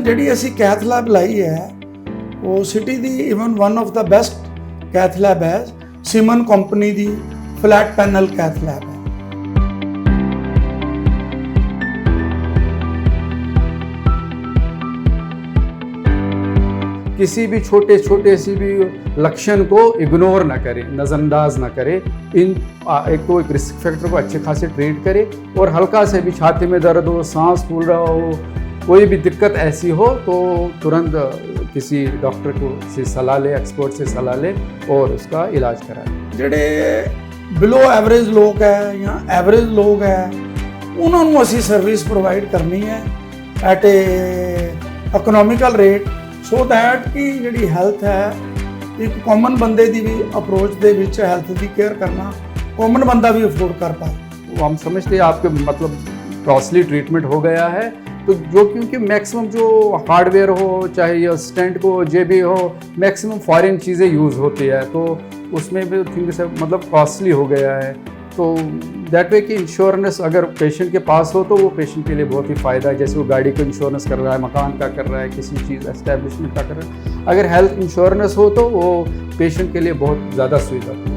ਜਿਹੜੀ ਅਸੀਂ cath lab ਲਾਈ ਹੈ ਉਹ city the even one of the best cath lab ਹੈ। ਸੀਮਨ ਕੰਪਨੀ ਦੀ ਫਲੈਟ ਪੈਨਲ ਕੈਥ ਲੈਬ है। किसी भी छोटे छोटे सी भी लक्षण को इग्नोर ना करें, नज़रअंदाज ना करें। एक तो एक रिस्क फैक्टर को अच्छे खासे ट्रीट करें और हल्का से भी छाती में दर्द हो, सांस फूल रहा हो, कोई भी दिक्कत ऐसी हो तो तुरंत किसी डॉक्टर को से सलाह ले, एक्सपर्ट से सलाह ले और उसका इलाज कराएं। ਜਿਹੜੇ ਬਿਲੋ ਐਵਰੇਜ ਲੋਕ ਹੈ ਜਾਂ ਐਵਰੇਜ ਲੋਕ ਹੈ ਉਹਨਾਂ ਨੂੰ ਅਸੀਂ ਸਰਵਿਸ ਪ੍ਰੋਵਾਈਡ ਕਰਨੀ ਹੈ at a economical rate so that ਕਿ ਜਿਹੜੀ ਹੈਲਥ ਹੈ ਇੱਕ ਕਾਮਨ ਬੰਦੇ ਦੀ ਵੀ ਅਪਰੋਚ ਦੇ ਵਿੱਚ ਹੈਲਥ ਦੀ ਕੇਅਰ ਕਰਨਾ ਕਾਮਨ ਬੰਦਾ ਵੀ ਅਫੋਰड कर पाए। हम समझते हैं आपके मतलब कॉस्टली ट्रीटमेंट हो गया है तो जो क्योंकि मैक्सिमम जो हार्डवेयर हो चाहे ये स्टेंट को जे भी हो मैक्सिमम फॉरेन चीज़ें यूज़ होती है तो उसमें भी थिंक से मतलब कॉस्टली हो गया है। तो दैट वे कि इंश्योरेंस अगर पेशेंट के पास हो तो वो पेशेंट के लिए बहुत ही फ़ायदा है। जैसे वो गाड़ी का इंश्योरेंस कर रहा है, मकान का कर रहा है, किसी चीज़ एस्टेब्लिशमेंट का कर रहा है, अगर हेल्थ इंश्योरेंस हो तो वो पेशेंट के लिए बहुत ज़्यादा सुविधा है।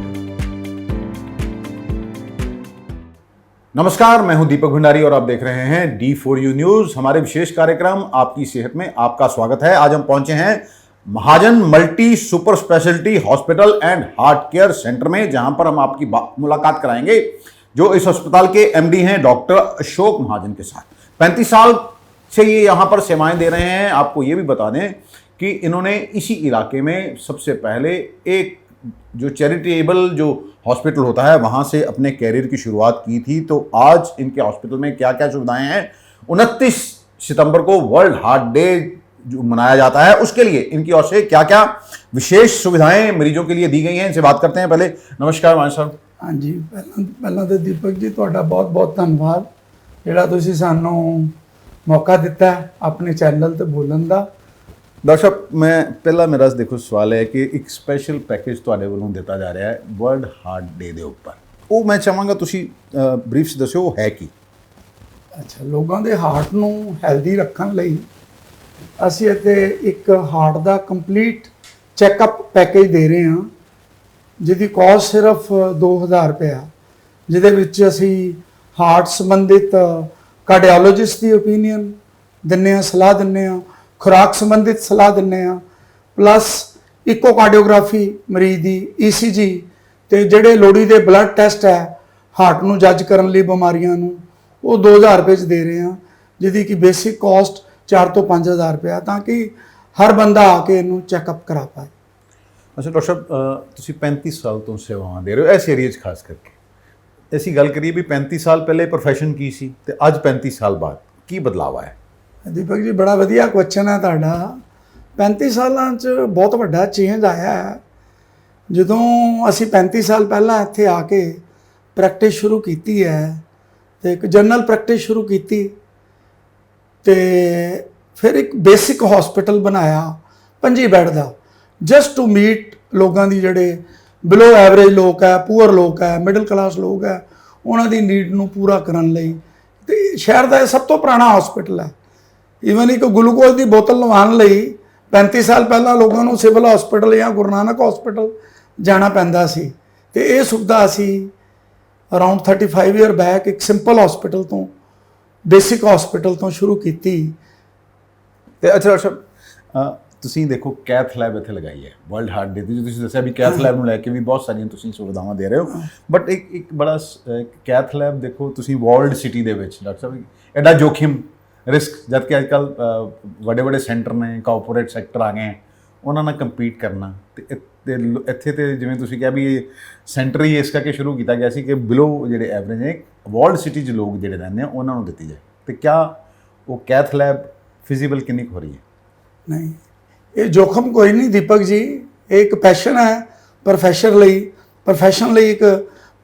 नमस्कार, मैं हूं दीपक भंडारी और आप देख रहे हैं D4U न्यूज़। हमारे विशेष कार्यक्रम आपकी सेहत में आपका स्वागत है। आज हम पहुंचे हैं Mahajan multi super speciality hospital and heart care centre में, जहां पर हम आपकी मुलाकात कराएंगे जो इस अस्पताल के MD हैं डॉक्टर अशोक महाजन के साथ। 35 साल से ये यहाँ पर सेवाएं दे रहे हैं। आपको ये भी बता दें कि इन्होंने इसी इलाके में सबसे पहले एक जो चैरिटेबल जो हॉस्पिटल होता है वहाँ से अपने कैरियर की शुरुआत की थी। तो आज इनके हॉस्पिटल में क्या क्या सुविधाएं हैं, 29 सितंबर को वर्ल्ड हार्ट डे जो मनाया जाता है उसके लिए इनकी ओर से क्या क्या विशेष सुविधाएं मरीजों के लिए दी गई हैं, इनसे बात करते हैं। पहले नमस्कार महाजन साहब। हाँ जी, ਪਹਿਲਾਂ ਤਾਂ ਦੀਪਕ ਜੀ ਤੁਹਾਡਾ ਬਹੁਤ ਬਹੁਤ ਧੰਨਵਾਦ ਜਿਹੜਾ ਤੁਸੀਂ ਸਾਨੂੰ ਮੌਕਾ ਦਿੱਤਾ ਆਪਣੇ ਚੈਨਲ ਤੇ ਬੋਲਣ ਦਾ। डॉक्टर साहब, मैं पहला मेरा देखो सवाल है कि एक स्पैशल पैकेज ਤੁਹਾਡੇ ਵੱਲੋਂ ਦਿੱਤਾ ਜਾ ਰਿਹਾ ਹੈ ਵਰਲਡ ਹਾਰਟ ਡੇ ਦੇ ਉੱਪਰ, ਉਹ ਮੈਂ ਚਾਹਾਂਗਾ ਤੁਸੀਂ ਬਰੀਫ ਚ ਦੱਸਿਓ ਉਹ ਹੈ ਕੀ। ਅੱਛਾ, ਲੋਕਾਂ ਦੇ ਹਾਰਟ ਨੂੰ ਹੈਲਦੀ ਰੱਖਣ ਲਈ ਅਸੀਂ ਇੱਥੇ ਇੱਕ ਹਾਰਟ ਦਾ ਕੰਪਲੀਟ ਚੈੱਕਅਪ ਪੈਕੇਜ ਦੇ ਰਹੇ ਹਾਂ ਜਿਹਦੀ ਕਾਸਟ ਸਿਰਫ 2000 ਰੁਪਇਆ, ਜਿਹਦੇ ਵਿੱਚ ਅਸੀਂ ਹਾਰਟ ਸੰਬੰਧਿਤ ਕਾਰਡੀਓਲੋਜਿਸਟ ਦੀ ਓਪੀਨੀਅਨ ਦਿੰਦੇ ਹਾਂ, ਸਲਾਹ ਦਿੰਦੇ ਹਾਂ, खुराक संबंधित सलाह दिंने आ, प्लस इकोकार्डियोग्राफी मरीज की ECG ते जेडे लोड़ी दे ब्लड टेस्ट है हार्ट नूं जज करन लई बीमारियां नूं वो 2000 रुपए च दे रहे हैं, जिहदी कि बेसिक कॉस्ट 4 तो 5000 रुपया, ताकि हर बंदा आके इनू चैकअप करा पाए। अच्छा डॉक्टर साहब, तुसीं 35 साल तो सेवावां दे रहे हो इस एरिया 'ਚ खास करके। ਅਸੀਂ ਗੱਲ ਕਰੀਏ ਵੀ 35 ਸਾਲ ਪਹਿਲੇ ਪ੍ਰੋਫੈਸ਼ਨ ਕੀ ਸੀ ਤੇ ਅੱਜ 35 ਸਾਲ ਬਾਅਦ ਕੀ ਬਦਲਾਅ ਆਇਆ? ਦੀਪਕ ਜੀ, ਬੜਾ ਵਧੀਆ ਕੁਐਸਚਨ ਹੈ ਤੁਹਾਡਾ। 35 ਸਾਲਾਂ 'ਚ ਬਹੁਤ ਵੱਡਾ ਚੇਂਜ ਆਇਆ ਹੈ। ਜਦੋਂ ਅਸੀਂ 35 ਸਾਲ ਪਹਿਲਾਂ ਇੱਥੇ ਆ ਕੇ ਪ੍ਰੈਕਟਿਸ ਸ਼ੁਰੂ ਕੀਤੀ ਹੈ ਤੇ ਇੱਕ ਜਨਰਲ ਪ੍ਰੈਕਟਿਸ ਸ਼ੁਰੂ ਕੀਤੀ ਤੇ ਫਿਰ ਇੱਕ ਬੇਸਿਕ ਹਸਪੀਟਲ ਬਣਾਇਆ 25 ਬੈੱਡ ਦਾ, ਜਸਟ ਟੂ ਮੀਟ ਲੋਕਾਂ ਦੀ ਜਿਹੜੇ ਬਿਲੋ ਐਵਰੇਜ ਲੋਕ ਹੈ, ਪੂਅਰ ਲੋਕ ਹੈ, ਮਿਡਲ ਕਲਾਸ ਲੋਕ ਹੈ, ਉਹਨਾਂ ਦੀ ਨੀਡ ਨੂੰ ਪੂਰਾ ਕਰਨ ਲਈ। ਤੇ ਸ਼ਹਿਰ ਦਾ ਇਹ ਸਭ ਤੋਂ ਪੁਰਾਣਾ ਹਸਪੀਟਲ ਹੈ। ਈਵਨ ਇੱਕ ਗਲੂਕੋਜ਼ ਦੀ ਬੋਤਲ ਲਵਾਉਣ ਲਈ 35 ਸਾਲ ਪਹਿਲਾਂ ਲੋਕਾਂ ਨੂੰ ਸਿਵਲ ਹਸਪੀਟਲ ਜਾਂ ਗੁਰੂ ਨਾਨਕ ਹਸਪੀਟਲ ਜਾਣਾ ਪੈਂਦਾ ਸੀ ਤੇ ਇਹ ਸੁਵਿਧਾ ਅਸੀਂ ਅਰਾਊਂਡ 35 ਈਅਰ ਬੈਕ ਇੱਕ ਸਿੰਪਲ ਹਸਪੀਟਲ ਤੋਂ, ਬੇਸਿਕ ਹਸਪੀਟਲ ਤੋਂ ਸ਼ੁਰੂ ਕੀਤੀ। ਤੇ ਅੱਛਾ ਡਾਕਟਰ ਸਾਹਿਬ, ਤੁਸੀਂ ਦੇਖੋ ਕੈਥ ਲੈਬ ਇੱਥੇ ਲਗਾਈ ਹੈ ਵਰਲਡ ਹਾਰਟ ਡੇ ਦੀ, ਤੁਸੀਂ ਦੱਸਿਆ ਵੀ ਕੈਥ ਲੈਬ ਨੂੰ ਲੈ ਕੇ ਵੀ ਬਹੁਤ ਸਾਰੀਆਂ ਤੁਸੀਂ ਸੁਵਿਧਾਵਾਂ ਦੇ ਰਹੇ ਹੋ, ਬਟ ਇੱਕ ਬੜਾ ਕੈਥ ਲੈਬ ਦੇਖੋ ਤੁਸੀਂ ਵਰਲਡ ਸਿਟੀ ਦੇ ਵਿੱਚ ਡਾਕਟਰ ਸਾਹਿਬ ਐਡਾ ਜੋਖਿਮ ਰਿਸਕ, ਜਦ ਕਿ ਅੱਜ ਕੱਲ੍ਹ ਵੱਡੇ ਵੱਡੇ ਸੈਂਟਰ ਨੇ, ਕਾਰਪੋਰੇਟ ਸੈਕਟਰ ਆ ਗਏ, ਉਹਨਾਂ ਨਾਲ ਕੰਪੀਟ ਕਰਨਾ ਤੇ ਇੱਥੇ ਤੇ ਜਿਵੇਂ ਤੁਸੀਂ ਕਿਹਾ ਵੀ ਸੈਂਟਰ ਹੀ ਇਸ ਕਰਕੇ ਸ਼ੁਰੂ ਕੀਤਾ ਗਿਆ ਸੀ ਕਿ ਬਿਲੋ ਜਿਹੜੇ ਐਵਰੇਜ ਨੇ ਵਰਲਡ ਸਿਟੀ 'ਚ ਲੋਕ ਜਿਹੜੇ ਰਹਿੰਦੇ ਆ ਉਹਨਾਂ ਨੂੰ ਦਿੱਤੀ ਜਾਏ, ਤੇ ਕਿਆ ਉਹ ਕੈਥ ਲੈਬ ਫਿਜ਼ੀਬਲ ਕਿੰਨੀ ਕੁ ਹੋ ਰਹੀ ਹੈ? ਨਹੀਂ, ਇਹ ਜੋਖਮ ਕੋਈ ਨਹੀਂ ਦੀਪਕ ਜੀ, ਇਹ ਇੱਕ ਪੈਸ਼ਨ ਹੈ ਪ੍ਰੋਫੈਸ਼ਨ ਲਈ ਇੱਕ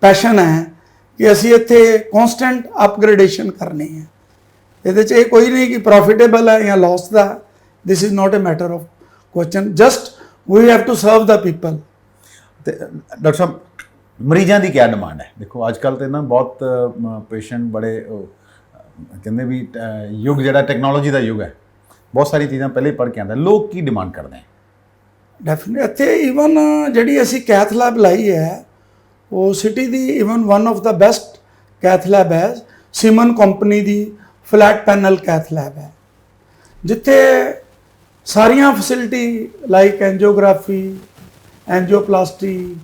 ਪੈਸ਼ਨ ਹੈ ਕਿ ਅਸੀਂ ਇੱਥੇ ਕੌਨਸਟੈਂਟ ਅਪਗ੍ਰੇਡੇਸ਼ਨ ਕਰਨੀ ਹੈ। ਇਹਦੇ 'ਚ ਇਹ ਕੋਈ ਨਹੀਂ ਕਿ ਪ੍ਰੋਫਿਟੇਬਲ ਹੈ ਜਾਂ ਲਾਸ ਦਾ, this is not a matter of question, just we have to serve the people. ਤੇ ਡਾਕਟਰ ਸਾਹਿਬ, ਮਰੀਜ਼ਾਂ ਦੀ ਕਿਆ ਡਿਮਾਂਡ ਹੈ? ਦੇਖੋ ਅੱਜ ਕੱਲ੍ਹ ਤੇ ਨਾ ਬਹੁਤ ਪੇਸ਼ੈਂਟ ਬੜੇ ਕਹਿੰਦੇ ਵੀ ਯੁੱਗ ਜਿਹੜਾ ਟੈਕਨੋਲੋਜੀ ਦਾ ਯੁੱਗ ਹੈ ਬਹੁਤ ਸਾਰੀ ਚੀਜ਼ਾਂ ਪਹਿਲੇ ਹੀ ਪੜ੍ਹ ਕੇ ਆਉਂਦਾ, ਲੋਕ ਕੀ ਡਿਮਾਂਡ ਕਰਦੇ ਹੈ? ਡੈਫੀਨਿਟ ਇੱਥੇ ਈਵਨ ਜਿਹੜੀ ਅਸੀਂ ਕੈਥ ਲੈਬ ਲਾਈ ਹੈ ਉਹ city the even one of the best cath lab ਹੈ। ਸਿਮਨ ਕੰਪਨੀ ਦੀ ਫਲੈਟ ਪੈਨਲ ਕੈਥ ਲੈਬ ਹੈ, ਜਿੱਥੇ ਸਾਰੀਆਂ ਫੈਸਿਲਿਟੀ ਲਾਈਕ ਐਂਜੀਓਗ੍ਰਾਫੀ, ਐਂਜੀਓਪਲਾਸਟੀ,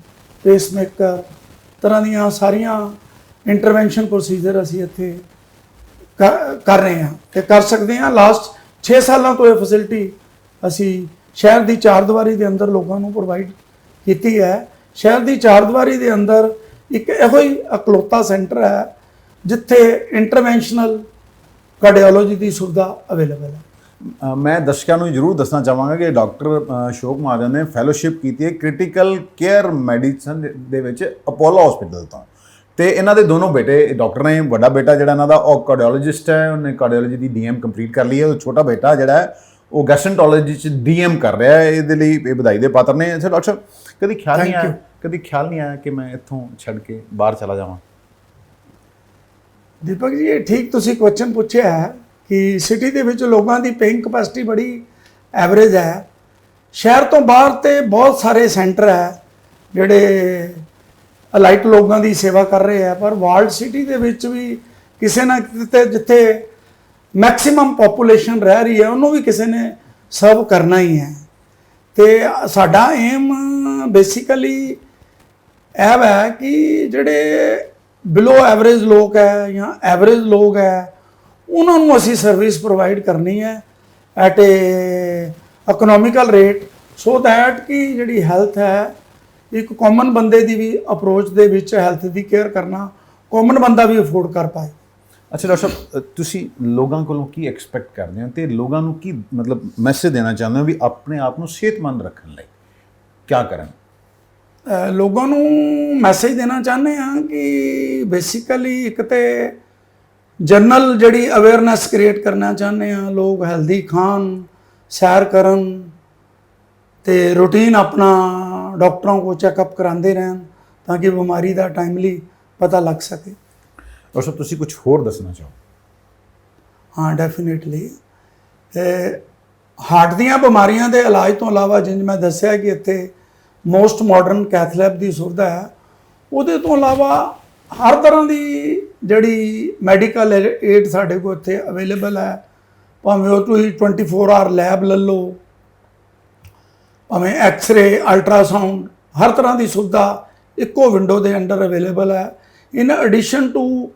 ਪੇਸਮੇਕਰ ਤਰ੍ਹਾਂ ਦੀਆਂ ਸਾਰੀਆਂ ਇੰਟਰਵੈਂਸ਼ਨ ਪ੍ਰੋਸੀਜਰ ਅਸੀਂ ਇੱਥੇ ਕਰ ਰਹੇ ਹਾਂ ਤੇ ਕਰ ਸਕਦੇ ਹਾਂ। ਲਾਸਟ 6 ਸਾਲਾਂ ਤੋਂ ਇਹ ਫੈਸਿਲਿਟੀ ਅਸੀਂ ਸ਼ਹਿਰ ਦੀ ਚਾਰਦੀਵਾਰੀ ਦੇ ਅੰਦਰ ਲੋਕਾਂ ਨੂੰ ਪ੍ਰੋਵਾਈਡ ਕੀਤੀ ਹੈ। ਸ਼ਹਿਰ ਦੀ ਚਾਰਦੀਵਾਰੀ ਦੇ ਅੰਦਰ ਇੱਕ ਇਹੋ ਹੀ ਇਕਲੌਤਾ ਸੈਂਟਰ ਹੈ ਜਿੱਥੇ ਇੰਟਰਵੈਂਸ਼ਨਲ ਕਾਰਡੀਓਲੋਜੀ ਦੀ ਸੁਵਿਧਾ ਅਵੇਲੇਬਲ ਹੈ। ਮੈਂ ਦਰਸ਼ਕਾਂ ਨੂੰ ਜ਼ਰੂਰ ਦੱਸਣਾ ਚਾਹਾਂਗਾ ਕਿ ਡਾਕਟਰ ਅਸ਼ੋਕ ਮਹਾਜਨ ਨੇ ਫੈਲੋਸ਼ਿਪ ਕੀਤੀ ਹੈ ਕ੍ਰਿਟੀਕਲ ਕੇਅਰ ਮੈਡੀਸਨ ਦੇ ਵਿੱਚ ਅਪੋਲੋ ਹਸਪੀਟਲ ਤੋਂ, ਤੇ ਇਹਨਾਂ ਦੇ ਦੋਨੋਂ ਬੇਟੇ ਡਾਕਟਰ ਨੇ। ਵੱਡਾ ਬੇਟਾ ਜਿਹੜਾ ਇਹਨਾਂ ਦਾ ਉਹ ਕਾਰਡੀਓਲੋਜਿਸਟ ਹੈ, ਉਹਨੇ ਕਾਰਡੀਓਲੋਜੀ ਦੀ ਡੀਐਮ ਕੰਪਲੀਟ ਕਰ ਲਈ ਹੈ। ਉਹ ਛੋਟਾ ਬੇਟਾ ਜਿਹੜਾ ਹੈ ਉਹ ਗੈਸਟ੍ਰੋਐਂਟਰੋਲੋਜੀ ਚ ਡੀਐਮ ਕਰ ਰਿਹਾ ਹੈ। ਇਹਦੇ ਲਈ ਇਹ ਵਧਾਈ ਦੇ ਪਾਤਰ ਨੇ। ਅੱਛਾ ਡਾਕਟਰ ਸਾਹਿਬ, ਕਦੀ ਖਿਆਲ ਨਹੀਂ ਆਇਆ ਕਿ ਮੈਂ ਇੱਥੋਂ ਛੱਡ ਕੇ ਬਾਹਰ ਚਲਾ ਜਾਵਾਂ? ਦੀਪਕ ਜੀ, ਇਹ ਠੀਕ ਤੁਸੀਂ ਕੁਐਸਚਨ ਪੁੱਛਿਆ ਹੈ ਕਿ ਸਿਟੀ ਦੇ ਵਿੱਚ ਲੋਕਾਂ ਦੀ ਪੇਇੰਗ ਕਪੈਸਿਟੀ ਬੜੀ ਐਵਰੇਜ ਹੈ। ਸ਼ਹਿਰ ਤੋਂ ਬਾਹਰ ਤੇ ਬਹੁਤ ਸਾਰੇ ਸੈਂਟਰ ਹੈ ਜਿਹੜੇ ਅਲਾਈਟ ਲੋਕਾਂ ਦੀ ਸੇਵਾ ਕਰ ਰਹੇ ਆ, ਪਰ ਵਾਰਲਡ ਸਿਟੀ ਦੇ ਵਿੱਚ ਵੀ ਕਿਸੇ ਨਾ ਕਿਤੇ ਜਿੱਥੇ ਮੈਕਸਿਮਮ ਪੋਪੂਲੇਸ਼ਨ ਰਹਿ ਰਹੀ ਹੈ ਉਹਨੂੰ ਵੀ ਕਿਸੇ ਨੇ ਸਰਵ ਕਰਨਾ ਹੀ ਹੈ। ਤੇ ਸਾਡਾ ਏਮ ਬੇਸਿਕਲੀ ਇਹ ਹੈ ਕਿ ਜਿਹੜੇ ਬਿਲੋ ਐਵਰੇਜ ਲੋਕ ਹੈ ਜਾਂ ਐਵਰੇਜ ਲੋਕ ਹੈ ਉਹਨਾਂ ਨੂੰ ਅਸੀਂ ਸਰਵਿਸ ਪ੍ਰੋਵਾਈਡ ਕਰਨੀ ਹੈ at a economical rate, so that ਕਿ ਜਿਹੜੀ ਹੈਲਥ ਹੈ ਇੱਕ ਕਾਮਨ ਬੰਦੇ ਦੀ ਵੀ ਅਪਰੋਚ ਦੇ ਵਿੱਚ ਹੈਲਥ ਦੀ ਕੇਅਰ ਕਰਨਾ ਕਾਮਨ ਬੰਦਾ ਵੀ ਅਫੋਰਡ ਕਰ ਪਾਏ। ਅੱਛਾ ਡਾਕਟਰ ਸਾਹਿਬ, ਤੁਸੀਂ ਲੋਕਾਂ ਕੋਲੋਂ ਕੀ ਐਕਸਪੈਕਟ ਕਰਦੇ ਹੋ ਤੇ ਲੋਕਾਂ ਨੂੰ ਕੀ ਮਤਲਬ ਮੈਸੇਜ ਦੇਣਾ ਚਾਹੁੰਦੇ ਹੋ ਵੀ ਆਪਣੇ ਆਪ ਨੂੰ ਸਿਹਤਮੰਦ ਰੱਖਣ ਲਈ ਕੀ ਕਰਨ? ਲੋਕਾਂ ਨੂੰ ਮੈਸੇਜ ਦੇਣਾ ਚਾਹੁੰਦੇ ਹਾਂ ਕਿ ਬੇਸਿਕਲੀ ਇੱਕ ਤੇ ਜਨਰਲ ਜਿਹੜੀ ਅਵੇਅਰਨੈਸ ਕ੍ਰੀਏਟ ਕਰਨਾ ਚਾਹੁੰਦੇ ਹਾਂ। ਲੋਕ ਹੈਲਦੀ ਖਾਣ, ਸੈਰ ਕਰਨ ਤੇ ਰੂਟੀਨ ਆਪਣਾ ਡਾਕਟਰਾਂ ਕੋ ਚੈੱਕਅਪ ਕਰਾਉਂਦੇ ਰਹਿਣ ਤਾਂ ਕਿ ਬਿਮਾਰੀ ਦਾ ਟਾਈਮਲੀ ਪਤਾ ਲੱਗ ਸਕੇ। ਡਾਕਟਰ ਸਾਹਿਬ, ਤੁਸੀਂ ਕੁਝ ਹੋਰ ਦੱਸਣਾ ਚਾਹੋ? ਹਾਂ, ਡੈਫੀਨੇਟਲੀ ਹਾਰਟ ਦੀਆਂ ਬਿਮਾਰੀਆਂ ਦੇ ਇਲਾਜ ਤੋਂ ਇਲਾਵਾ ਜਿਵੇਂ ਮੈਂ ਦੱਸਿਆ ਕਿ ਇੱਥੇ ਮੋਸਟ ਮਾਡਰਨ ਕੈਥ ਲੈਬ ਦੀ ਸੁਵਿਧਾ ਹੈ, ਉਹਦੇ ਤੋਂ ਇਲਾਵਾ ਹਰ ਤਰ੍ਹਾਂ ਦੀ ਜਿਹੜੀ ਮੈਡੀਕਲ ਏਡ ਸਾਡੇ ਕੋਲ ਇੱਥੇ ਅਵੇਲੇਬਲ ਹੈ। ਭਾਵੇਂ ਉਹ ਤੁਸੀਂ 24 ਆਵਰ ਲੈਬ ਲੈ ਲਓ, ਭਾਵੇਂ ਐਕਸ-ਰੇ, ਅਲਟਰਾਸਾਊਂਡ, ਹਰ ਤਰ੍ਹਾਂ ਦੀ ਸੁਵਿਧਾ ਇੱਕੋ ਵਿੰਡੋ ਦੇ ਅੰਡਰ ਅਵੇਲੇਬਲ ਹੈ। ਇਨ ਐਡੀਸ਼ਨ ਟੂ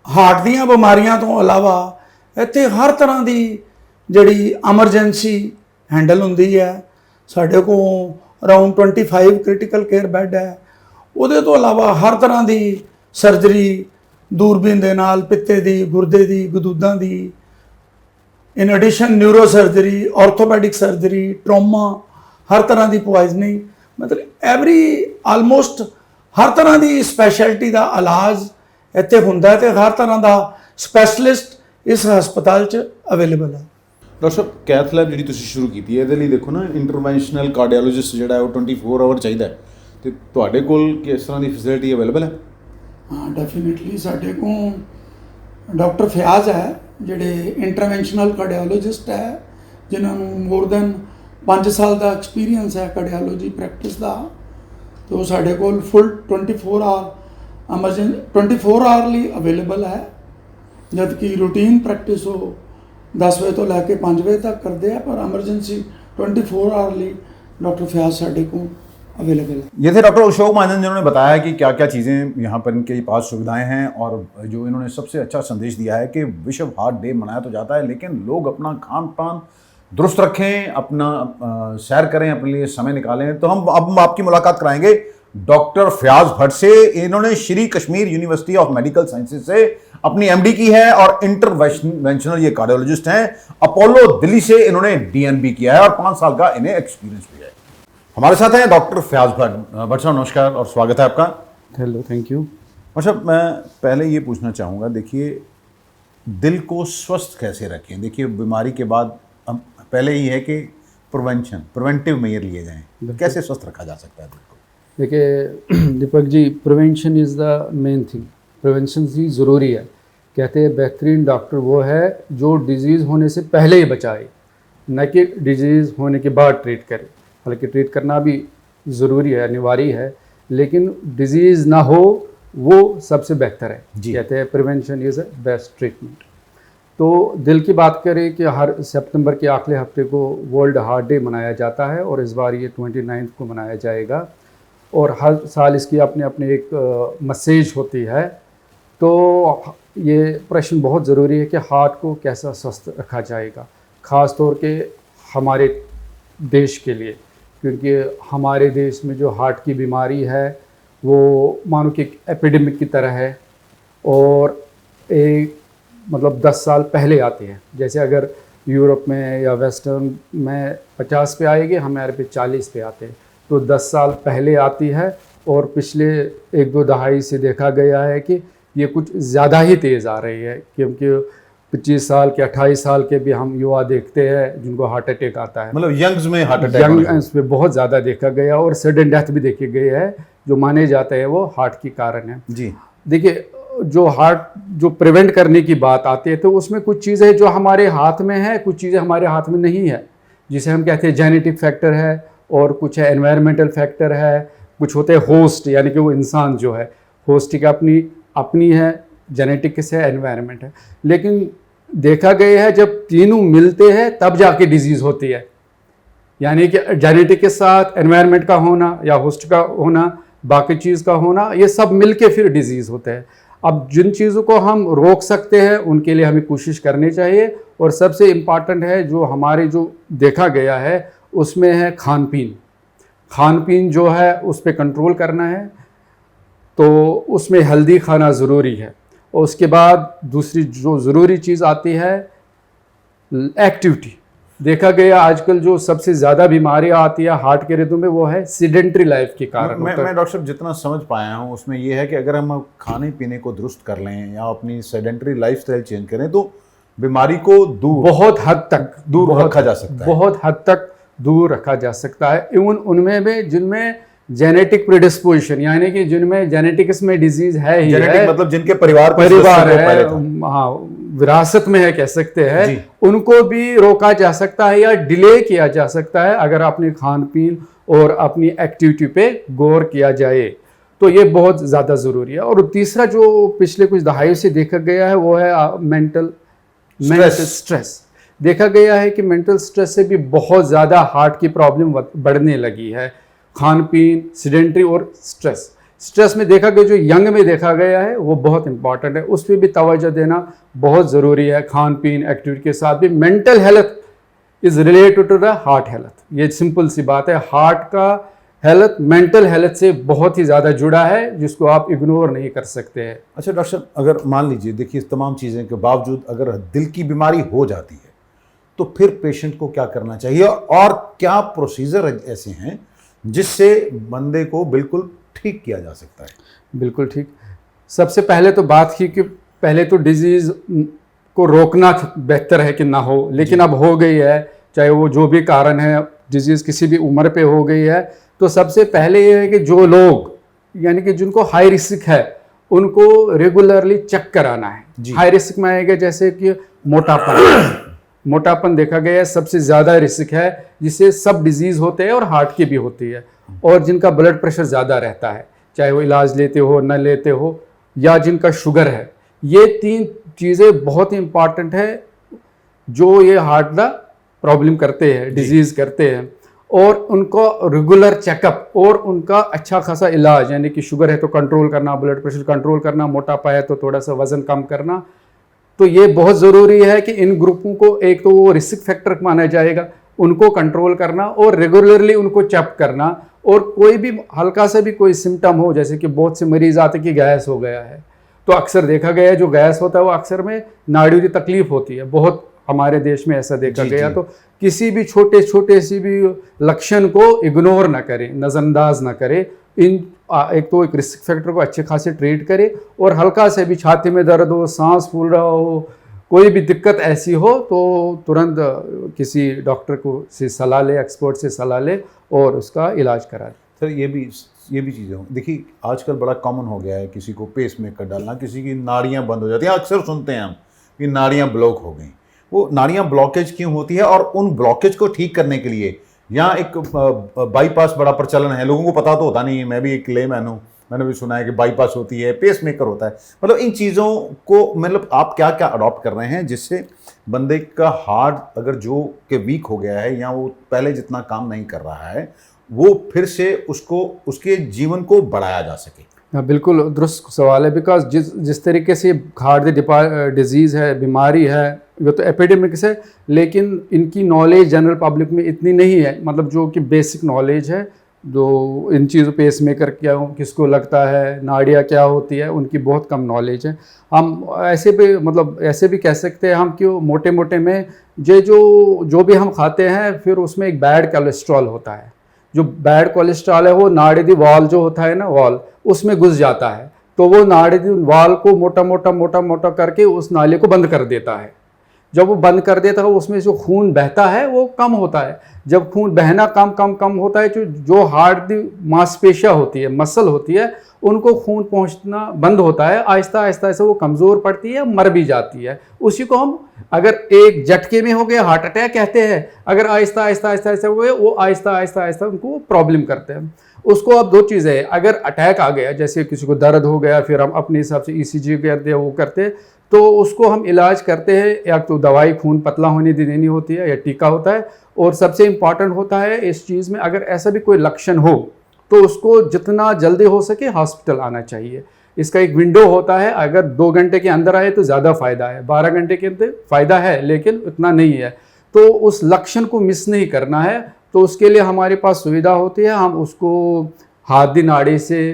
ਹਾਰਟ ਦੀਆਂ ਬਿਮਾਰੀਆਂ ਤੋਂ ਇਲਾਵਾ ਇੱਥੇ ਹਰ ਤਰ੍ਹਾਂ ਦੀ ਜਿਹੜੀ ਐਮਰਜੈਂਸੀ ਹੈਂਡਲ ਹੁੰਦੀ ਹੈ। ਸਾਡੇ ਕੋਲ ਅਰਾਊਂਡ 25 ਕ੍ਰਿਟੀਕਲ ਕੇਅਰ ਬੈੱਡ ਹੈ। ਉਹਦੇ ਤੋਂ ਇਲਾਵਾ ਹਰ ਤਰ੍ਹਾਂ ਦੀ ਸਰਜਰੀ ਦੂਰਬੀਨ ਦੇ ਨਾਲ, ਪਿੱਤੇ ਦੀ, ਗੁਰਦੇ ਦੀ, ਗਦੂਦਾਂ ਦੀ, in addition neuro surgery, orthopaedic surgery, trauma, ਹਰ ਤਰ੍ਹਾਂ ਦੀ ਪੋਇਜ਼ਨਿੰਗ, ਮਤਲਬ ਆਲਮੋਸਟ ਹਰ ਤਰ੍ਹਾਂ ਦੀ ਸਪੈਸ਼ਲਿਟੀ ਦਾ ਇਲਾਜ ਇੱਥੇ ਹੁੰਦਾ ਹੈ ਤੇ ਹਰ ਤਰ੍ਹਾਂ ਦਾ ਸਪੈਸ਼ਲਿਸਟ ਇਸ ਹਸਪਤਾਲ 'ਚ ਅਵੇਲੇਬਲ ਹੈ। ਡਾਕਟਰ ਸਾਹਿਬ, ਕੈਥ ਲੈਬ ਜਿਹੜੀ ਤੁਸੀਂ ਸ਼ੁਰੂ ਕੀਤੀ ਹੈ ਇਹਦੇ ਲਈ ਦੇਖੋ ਨਾ ਇੰਟਰਵੈਂਸ਼ਨਲ ਕਾਰਡੀਓਲੋਜਿਸਟ ਜਿਹੜਾ ਉਹ 24 ਆਵਰ ਚਾਹੀਦਾ ਹੈ, ਤੇ ਤੁਹਾਡੇ ਕੋਲ ਕਿਸ ਤਰ੍ਹਾਂ ਦੀ ਫੈਸਿਲਿਟੀ ਅਵੇਲੇਬਲ ਹੈ? ਹਾਂ, ਡੈਫੀਨੇਟਲੀ ਸਾਡੇ ਕੋਲ ਡਾਕਟਰ ਫਿਆਜ਼ ਹੈ ਜਿਹੜੇ ਇੰਟਰਵੈਂਸ਼ਨਲ ਕਾਰਡੀਓਲੋਜਿਸਟ ਹੈ, ਜਿਨ੍ਹਾਂ ਨੂੰ ਮੋਰ ਦੈਨ 5 ਸਾਲ ਦਾ ਐਕਸਪੀਰੀਅੰਸ ਹੈ ਕਾਰਡੀਓਲੋਜੀ ਪ੍ਰੈਕਟਿਸ ਦਾ। ਤੇ ਉਹ ਸਾਡੇ ਕੋਲ ਫੁੱਲ 24 ਆਵਰ ਐਮਰਜੈਂਸੀ 24 ਆਵਰ ਲਈ ਅਵੇਲੇਬਲ ਹੈ, ਜਦ ਕਿ ਰੂਟੀਨ ਪ੍ਰੈਕਟਿਸ ਉਹ 10 ਵਜੇ ਤੋਂ ਲੈ ਕੇ 5 ਵਜੇ तक करते हैं, पर emergency 24 hourly doctor Fayaz साढ़े को अवेलेबल है। ये थे डॉक्टर अशोक महाजन जिन्होंने बताया कि क्या क्या चीज़ें यहाँ पर इनके पास सुविधाएं हैं, और जो इन्होंने सबसे अच्छा संदेश दिया है कि विश्व हार्ट डे मनाया तो जाता है लेकिन लोग अपना खान पान दुरुस्त रखें, अपना सैर करें, अपने लिए समय निकालें। तो हम अब आपकी मुलाकात कराएंगे डॉक्टर फयाज भट्ट से। इन्होंने Shri Kashmir university of medical sciences से अपनी एमडी की है और इंटरवेंशनल ये कार्डियोलॉजिस्ट हैं। अपोलो दिल्ली से इन्होंने डीएनबी किया है और 5 साल का इन्हें एक्सपीरियंस भी है। हमारे साथ हैं डॉक्टर फयाज भट्ट। भट्ट साहब नमस्कार और स्वागत है आपका। Hello, thank you. अच्छा, मैं पहले ये पूछना चाहूँगा, देखिए दिल को स्वस्थ कैसे रखें? देखिए बीमारी के बाद हम पहले ही है कि प्रिवेंटिव मेजर लिए जाएँ, कैसे स्वस्थ रखा जा सकता है दिल को? देखिए Deepak ji, prevention is the main thing. Prevention ही ज़रूरी है, कहते हैं बेहतरीन डॉक्टर वो है जो डिजीज़ होने से पहले ही बचाए, न कि डिजीज़ होने के बाद ट्रीट करे। हालांकि ट्रीट करना भी ज़रूरी है, अनिवार्य है, लेकिन डिजीज़ ना हो वो सबसे बेहतर है। जी। कहते हैं prevention is a best treatment. तो दिल की बात करें कि हर सितंबर के आखिरी हफ्ते को वर्ल्ड हार्ट डे मनाया जाता है और इस बार ये 29 को मनाया जाएगा और हर साल इसकी अपने अपने एक मैसेज होती है। तो ये प्रश्न बहुत ज़रूरी है कि हार्ट को कैसा स्वस्थ रखा जाएगा, ख़ास तौर के हमारे देश के लिए, क्योंकि हमारे देश में जो हार्ट की बीमारी है वो मानो कि एक एपिडेमिक की तरह है और एक मतलब 10 साल पहले आती है। जैसे अगर यूरोप में या वेस्टर्न में 50 पे आएगी, हमारे पे 40 पे आते हैं, तो 10 साल पहले आती है। और पिछले 1-2 दहाई से देखा गया है कि ये कुछ ज़्यादा ही तेज़ आ रही है, क्योंकि 25 साल के 28 साल के भी हम युवा देखते हैं जिनको हार्ट अटैक आता है। मतलब यंग्स में हार्ट अटैक यंग पे बहुत ज़्यादा देखा गया और सडन डेथ भी देखी गई है, जो माने जाते हैं वो हार्ट के कारण है। जी। देखिए, जो हार्ट जो प्रिवेंट करने की बात आती है तो उसमें कुछ चीज़ें जो हमारे हाथ में है, कुछ चीज़ें हमारे हाथ में नहीं है, जिसे हम कहते हैं जेनेटिक फैक्टर है और कुछ है एनवायरमेंटल फैक्टर है, कुछ होते हैं होस्ट, यानी कि वो इंसान जो है होस्ट की अपनी है, जेनेटिक्स है, एनवायरमेंट है। लेकिन देखा गया है जब तीनों मिलते हैं तब जाके डिजीज़ होती है, यानी कि जेनेटिक के साथ एनवायरमेंट का होना या होस्ट का होना, बाकी चीज़ का होना, ये सब मिलके फिर डिजीज़ होते हैं। अब जिन चीज़ों को हम रोक सकते हैं उनके लिए हमें कोशिश करनी चाहिए और सबसे इम्पॉर्टेंट है जो हमारे जो देखा गया है उसमें है खान पीन जो है उस पर कंट्रोल करना है, तो उसमें हेल्दी खाना ज़रूरी है। और उसके बाद दूसरी जो ज़रूरी चीज़ आती है एक्टिविटी। देखा गया आजकल जो सबसे ज़्यादा बीमारियां आती है हार्ट के रिदम में वो है सीडेंट्री लाइफ के कारण। मैं डॉक्टर साहब जितना समझ पाया हूँ उसमें ये है कि अगर हम खाने पीने को दुरुस्त कर लें या अपनी सेडेंटरी लाइफस्टाइल चेंज करें तो बीमारी को बहुत हद तक दूर रखा जा सकता है। बहुत हद तक दूर रखा जा सकता है। इवन उनमें भी जिनमें जेनेटिक प्रेडिस्पोजिशन, यानी कि जिनमें जेनेटिक्स में डिजीज है ही है, मतलब जिनके परिवार है, हाँ, विरासत में है कह सकते हैं, उनको भी रोका जा सकता है या डिले किया जा सकता है अगर अपने खान पीन और अपनी एक्टिविटी पे गौर किया जाए, तो ये बहुत ज़्यादा ज़रूरी है। और तीसरा जो पिछले कुछ दहाइयों से देखा गया है वो है मेंटल स्ट्रेस। देखा गया है कि मेंटल स्ट्रेस से भी बहुत ज़्यादा हार्ट की प्रॉब्लम बढ़ने लगी है। खान पीन, सीडेंट्री और स्ट्रेस में देखा गया, जो यंग में देखा गया है वो बहुत इंपॉर्टेंट है, उस पर भी तवज्जो देना बहुत ज़रूरी है। खान पीन एक्टिविटी के साथ भी mental health is related to the heart health. ये सिंपल सी बात है, हार्ट का हेल्थ मेंटल हेल्थ से बहुत ही ज़्यादा जुड़ा है, जिसको आप इग्नोर नहीं कर सकते हैं। अच्छा डॉक्टर साहब, अगर मान लीजिए देखिए इस तमाम चीज़ें के बावजूद अगर दिल की बीमारी हो जाती है तो फिर पेशेंट को क्या करना चाहिए और क्या प्रोसीजर ऐसे हैं जिससे बंदे को बिल्कुल ठीक किया जा सकता है? बिल्कुल ठीक। सबसे पहले तो बात की कि पहले तो डिजीज़ को रोकना बेहतर है कि ना हो, लेकिन अब हो गई है, चाहे वो जो भी कारण है, डिजीज़ किसी भी उम्र पे हो गई है, तो सबसे पहले ये है कि जो लोग यानी कि जिनको हाई रिस्क है उनको रेगुलरली चेक कराना है। हाई रिस्क में आएगा जैसे कि मोटापन देखा गया है सबसे ज़्यादा रिस्क है, जिससे सब डिजीज़ होते हैं और हार्ट की भी होती है। और जिनका ब्लड प्रेशर ज़्यादा रहता है, चाहे वो इलाज लेते हो न लेते हो, या जिनका शुगर है, ये 3 चीज़ें बहुत ही इंपॉर्टेंट है जो ये हार्ट का प्रॉब्लम करते हैं, डिजीज़ करते हैं। और उनको रेगुलर चेकअप और उनका अच्छा खासा इलाज, यानी कि शुगर है तो कंट्रोल करना, ब्लड प्रेशर कंट्रोल करना, मोटापा है तो थोड़ा सा वज़न कम करना, तो ये बहुत ज़रूरी है कि इन ग्रुपों को एक तो वो रिस्क फैक्टर माना जाएगा, उनको कंट्रोल करना और रेगुलरली उनको चेक करना। और कोई भी हल्का सा भी कोई सिम्टम हो, जैसे कि बहुत से मरीज आते कि गैस हो गया है, तो अक्सर देखा गया है जो गैस होता है वो अक्सर में नाड़ियों की तकलीफ होती है, बहुत हमारे देश में ऐसा देखा गया। तो किसी भी छोटे सी भी लक्षण को इग्नोर ना करें, नज़रअंदाज ना करें। एक तो एक रिस्क फैक्टर को अच्छे खासे ट्रीट करें, और हल्का से भी छाती में दर्द हो, सांस फूल रहा हो, कोई भी दिक्कत ऐसी हो तो तुरंत किसी डॉक्टर को से सलाह ले, एक्सपर्ट से सलाह ले और उसका इलाज करा ले। सर ये भी चीज़ें हों, देखिए आजकल बड़ा कॉमन हो गया है किसी को पेस मेकर डालना, किसी की नाड़ियाँ बंद हो जाती हैं, अक्सर सुनते हैं हम कि नाड़ियाँ ब्लॉक हो गई। वो नाड़ियाँ ब्लॉकेज क्यों होती है, और उन ब्लॉकेज को ठीक करने के लिए यहाँ एक बाईपास बड़ा प्रचलन है, लोगों को पता तो होता नहीं है, मैं भी एक लेमैन हूँ, मैंने भी सुना है कि बाईपास होती है, पेस मेकर होता है। मतलब इन चीज़ों को मतलब आप क्या क्या अडॉप्ट कर रहे हैं जिससे बंदे का हार्ट अगर जो के वीक हो गया है या वो पहले जितना काम नहीं कर रहा है, वो फिर से उसको उसके जीवन को बढ़ाया जा सके? हाँ, बिल्कुल दुरुस्त सवाल है। बिकॉज जिस तरीके से हार्ट डिजीज़ है, बीमारी है, ये तो एपिडेमिक्स है, लेकिन इनकी नॉलेज जनरल पब्लिक में इतनी नहीं है। मतलब जो कि बेसिक नॉलेज है, जो इन चीज़ों पेस मेकर क्या किसको लगता है, नाड़ियाँ क्या होती है, उनकी बहुत कम नॉलेज है। हम ऐसे भी कह सकते हैं हम कि मोटे मोटे में जो भी हम खाते हैं, फिर उसमें एक बैड कोलेस्ट्रॉल होता है। जो बैड कोलेस्ट्रॉल है वो नाड़ी वॉल जो होता है ना, वॉल उसमें घुस जाता है, तो वो नाड़ी वॉल को मोटा मोटा करके उस नाली को बंद कर देता है। जब वो बंद कर देता है, उसमें जो खून बहता है वो कम होता है। जब खून बहना कम होता है, जो हार्ट की मांसपेशियाँ होती है, मसल होती है, उनको खून पहुंचना बंद होता है। आहिस्ता आहिस्ता ऐसे वो कमज़ोर पड़ती है, मर भी जाती है। उसी को हम अगर एक झटके में हो गया हार्ट अटैक कहते हैं। अगर आहिस्ता आहिस्ता हुए, वो आहिस्ता आहिस्ता उनको प्रॉब्लम करते हैं। उसको अब दो चीज़ें हैं, अगर अटैक आ गया, जैसे किसी को दर्द हो गया, फिर हम अपने हिसाब से ECG करते हैं, वो करते, तो उसको हम इलाज करते हैं। या तो दवाई खून पतला होने देनी होती है, या टीका होता है। और सबसे इम्पॉर्टेंट होता है इस चीज़ में, अगर ऐसा भी कोई लक्षण हो तो उसको जितना जल्दी हो सके हॉस्पिटल आना चाहिए। इसका एक विंडो होता है, अगर 2 घंटे के अंदर आए तो ज़्यादा फ़ायदा है, 12 घंटे के अंदर फ़ायदा है, लेकिन उतना नहीं है। तो उस लक्षण को मिस नहीं करना है, तो उसके लिए हमारे पास सुविधा होती है। हम उसको हाथ दी नाड़ी से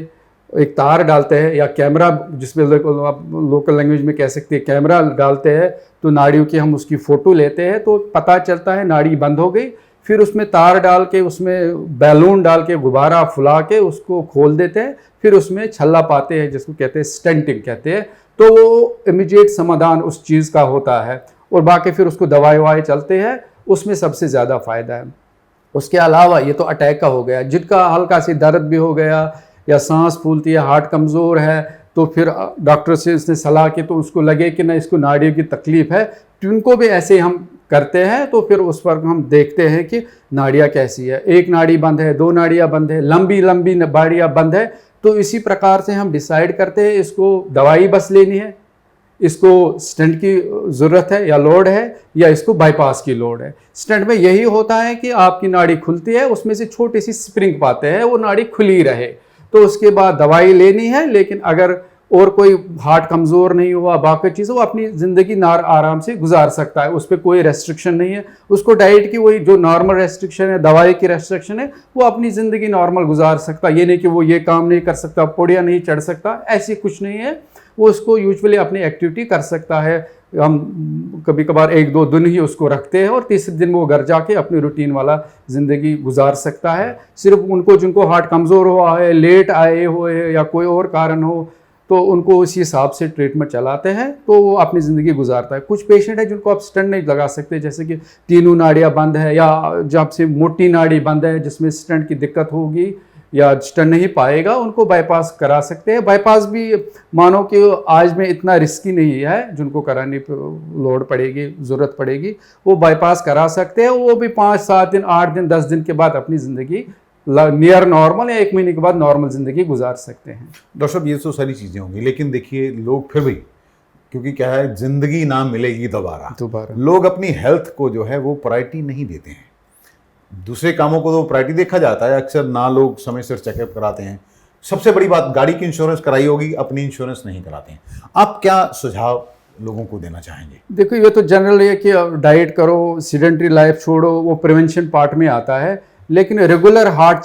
एक तार डालते हैं, या कैमरा, जिसमें आप लोकल लैंग्वेज में कह सकते हैं कैमरा डालते हैं, तो नाड़ियों की हम उसकी फ़ोटो लेते हैं, तो पता चलता है नाड़ी बंद हो गई। फिर उसमें तार डाल के, उसमें बैलून डाल के, गुब्बारा फुला के उसको खोल देते हैं, फिर उसमें छल्ला पाते हैं, जिसको कहते हैं स्टेंटिंग कहते हैं। तो वो इमीडिएट समाधान उस चीज़ का होता है। और बाकी फिर उसको दवाई चलते हैं, उसमें सबसे ज़्यादा फ़ायदा है। उसके अलावा ये तो अटैक का हो गया। जिनका हल्का सी दर्द भी हो गया, या सांस फूलती है, हार्ट कमज़ोर है, तो फिर डॉक्टर से उसने सलाह की, तो उसको लगे कि ना इसको नाड़ियों की तकलीफ़ है, तो उनको भी ऐसे हम करते हैं। तो फिर उस पर हम देखते हैं कि नाड़ियाँ कैसी है, एक नाड़ी बंद है, 2 नाड़ियाँ बंद है, लंबी नाड़ियाँ बंद है। तो इसी प्रकार से हम डिसाइड करते हैं इसको दवाई बस लेनी है, इसको स्टेंट की ज़रूरत है या लोड है, या इसको बाईपास की लोड है। स्टेंट में यही होता है कि आपकी नाड़ी खुलती है, उसमें से छोटी सी स्प्रिंग पाते हैं, वो नाड़ी खुली रहे, तो उसके बाद दवाई लेनी है। लेकिन अगर और कोई हार्ट कमज़ोर नहीं हुआ, बाकी चीज़, वो अपनी ज़िंदगी आराम से गुजार सकता है, उस पर कोई रेस्ट्रिक्शन नहीं है। उसको डाइट की वही जो नॉर्मल रेस्ट्रिक्शन है, दवाई की रेस्ट्रिक्शन है, वो अपनी ज़िंदगी नॉर्मल गुजार सकता है। ये नहीं कि वो ये काम नहीं कर सकता, पौड़ियाँ नहीं चढ़ सकता, ऐसी कुछ नहीं है। वो उसको यूजुअली अपनी एक्टिविटी कर सकता है। हम कभी कभार 1-2 दिन ही उसको रखते हैं, और तीसरे दिन वो घर जाके अपनी रूटीन वाला ज़िंदगी गुजार सकता है। सिर्फ उनको जिनको हार्ट कमज़ोर हुआ है, लेट आए हुए हैं, या कोई और कारण हो, तो उनको उसी हिसाब से ट्रीटमेंट चलाते हैं, तो वो अपनी ज़िंदगी गुजारता है। कुछ पेशेंट है जिनको आप स्टेंट नहीं लगा सकते, जैसे कि तीनों नाड़ियाँ बंद है, या जब से मोटी नाड़ी बंद है जिसमें स्टेंट की दिक्कत होगी या स्टेंट नहीं पाएगा, उनको बाईपास करा सकते हैं। बाईपास भी मानो कि आज में इतना रिस्की नहीं है, जिनको कराने पर लोड पड़ेगी, ज़रूरत पड़ेगी, वो बाईपास करा सकते हैं। वो भी 5-7 दिन, 8 दिन, 10 दिन के बाद अपनी ज़िंदगी नियर नॉर्मल या 1 महीने के बाद नॉर्मल ज़िंदगी गुजार सकते हैं। डॉक्टर साहब ये तो सारी चीज़ें होंगी, लेकिन देखिए लोग फिर भी, क्योंकि क्या है, ज़िंदगी ना मिलेगी दोबारा, लोग अपनी हेल्थ को जो है वो प्रायोरिटी नहीं देते हैं। दूसरे कामों को तो प्रायोरिटी देखा जाता है, अक्सर ना लोग समय से चेकअप कराते हैं। सबसे बड़ी बात, गाड़ी की इंश्योरेंस कराई होगी, अपनी इंश्योरेंस नहीं कराते हैं। आप क्या सुझाव लोगों को देना चाहेंगे? देखो, ये तो जनरल है कि डाइट करो, सीडेंट्री लाइफ छोड़ो, वो प्रिवेंशन पार्ट में आता है। लेकिन रेगुलर हार्ट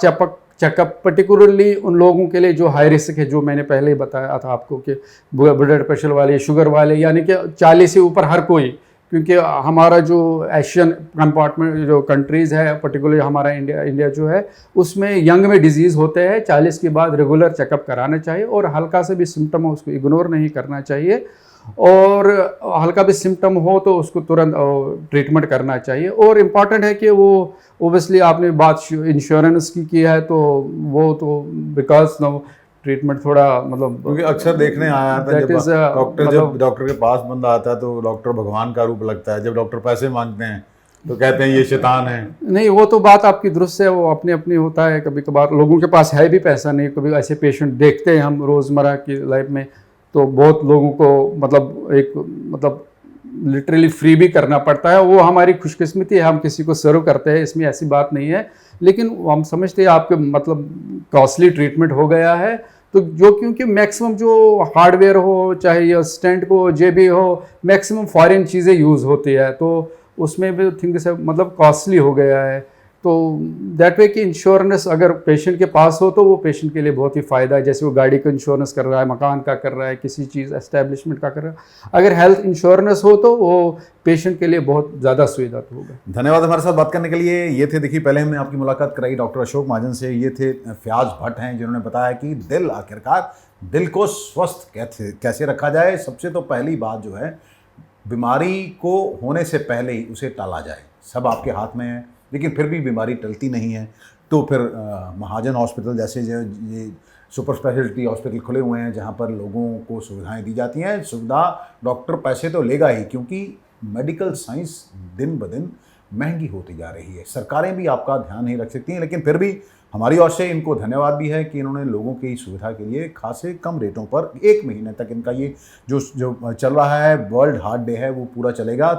चेकअप पर्टिकुलरली उन लोगों के लिए जो हाई रिस्क है, जो मैंने पहले ही बताया था आपको कि ब्लड प्रेशर वाले, शुगर वाले, यानी कि 40 से ऊपर हर कोई, क्योंकि हमारा जो एशियन कंपार्टमेंट जो कंट्रीज़ है, पर्टिकुलरली हमारा इंडिया जो है, उसमें यंग में डिजीज़ होते हैं। 40 के बाद रेगुलर चेकअप कराना चाहिए, और हल्का से भी सिम्टम हो उसको इग्नोर नहीं करना चाहिए। और हल्का भी सिम्टम हो तो उसको तुरंत ट्रीटमेंट करना चाहिए। और इम्पॉर्टेंट है कि वो ओबियसली आपने बात इंश्योरेंस की है तो वो तो बिकॉज नो ट्रीटमेंट थोड़ा मतलब क्योंकि अक्सर देखने आया था That जब is a- डॉक्टर मतलब- जब डॉक्टर के पास बंदा आता है तो डॉक्टर भगवान का रूप लगता है, जब डॉक्टर पैसे मांगते हैं तो कहते हैं ये शैतान है। नहीं, वो तो बात आपकी दुरुस्त है, वो अपनी अपनी होता है। कभी कभार लोगों के पास है भी पैसा नहीं, कभी ऐसे पेशेंट देखते हैं हम रोज़मर्रा की लाइफ में, तो बहुत लोगों को मतलब लिटरली फ्री भी करना पड़ता है। वो हमारी खुशकिस्मती है, हम किसी को सर्व करते हैं, इसमें ऐसी बात नहीं है। लेकिन हम समझते हैं आपके मतलब कॉस्टली ट्रीटमेंट हो गया है, तो जो क्योंकि मैक्सिमम जो हार्डवेयर हो चाहे या स्टेंट को जे भी हो, मैक्सिमम फॉरेन चीज़ें यूज़ होती है, तो उसमें भी थिंग्स मतलब कॉस्टली हो गया है। तो दैट वे कि इंश्योरेंस अगर पेशेंट के पास हो तो वो पेशेंट के लिए बहुत ही फ़ायदा है। जैसे वो गाड़ी का इंश्योरेंस कर रहा है, मकान का कर रहा है, किसी चीज़ एस्टेब्लिशमेंट का कर रहा है, अगर हेल्थ इंश्योरेंस हो तो वो पेशेंट के लिए बहुत ज़्यादा सुविधा होगा। धन्यवाद हमारे साथ बात करने के लिए। ये थे, देखिए पहले हमने आपकी मुलाकात कराई डॉक्टर अशोक महाजन से। ये थे फयाज भट्ट हैं जिन्होंने बताया कि दिल आखिरकार दिल को स्वस्थ कैसे रखा जाए। सबसे तो पहली बात जो है, बीमारी को होने से पहले ही उसे टाला जाए। सब आपके हाथ में है, लेकिन फिर भी बीमारी टलती नहीं है। तो फिर महाजन हॉस्पिटल जैसे जो ये सुपर स्पेशलिटी हॉस्पिटल खुले हुए हैं जहाँ पर लोगों को सुविधाएं दी जाती हैं। सुविधा डॉक्टर पैसे तो लेगा ही, क्योंकि मेडिकल साइंस दिन ब दिन महंगी होती जा रही है। सरकारें भी आपका ध्यान नहीं रख सकती हैं, लेकिन फिर भी हमारी ओर से इनको धन्यवाद भी है कि इन्होंने लोगों की सुविधा के लिए खासे कम रेटों पर 1 महीने तक इनका ये जो चल रहा है वर्ल्ड हार्ट डे है वो पूरा चलेगा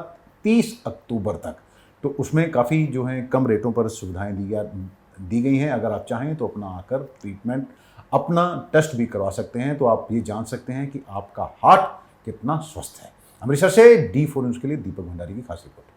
30 अक्टूबर तक। तो उसमें काफ़ी जो है कम रेटों पर सुविधाएं दी गई हैं। अगर आप चाहें तो अपना आकर ट्रीटमेंट, अपना टेस्ट भी करवा सकते हैं, तो आप ये जान सकते हैं कि आपका हार्ट कितना स्वस्थ है। अमृतसर से D4 न्यूज़ के लिए दीपक भंडारी की खास रिपोर्ट।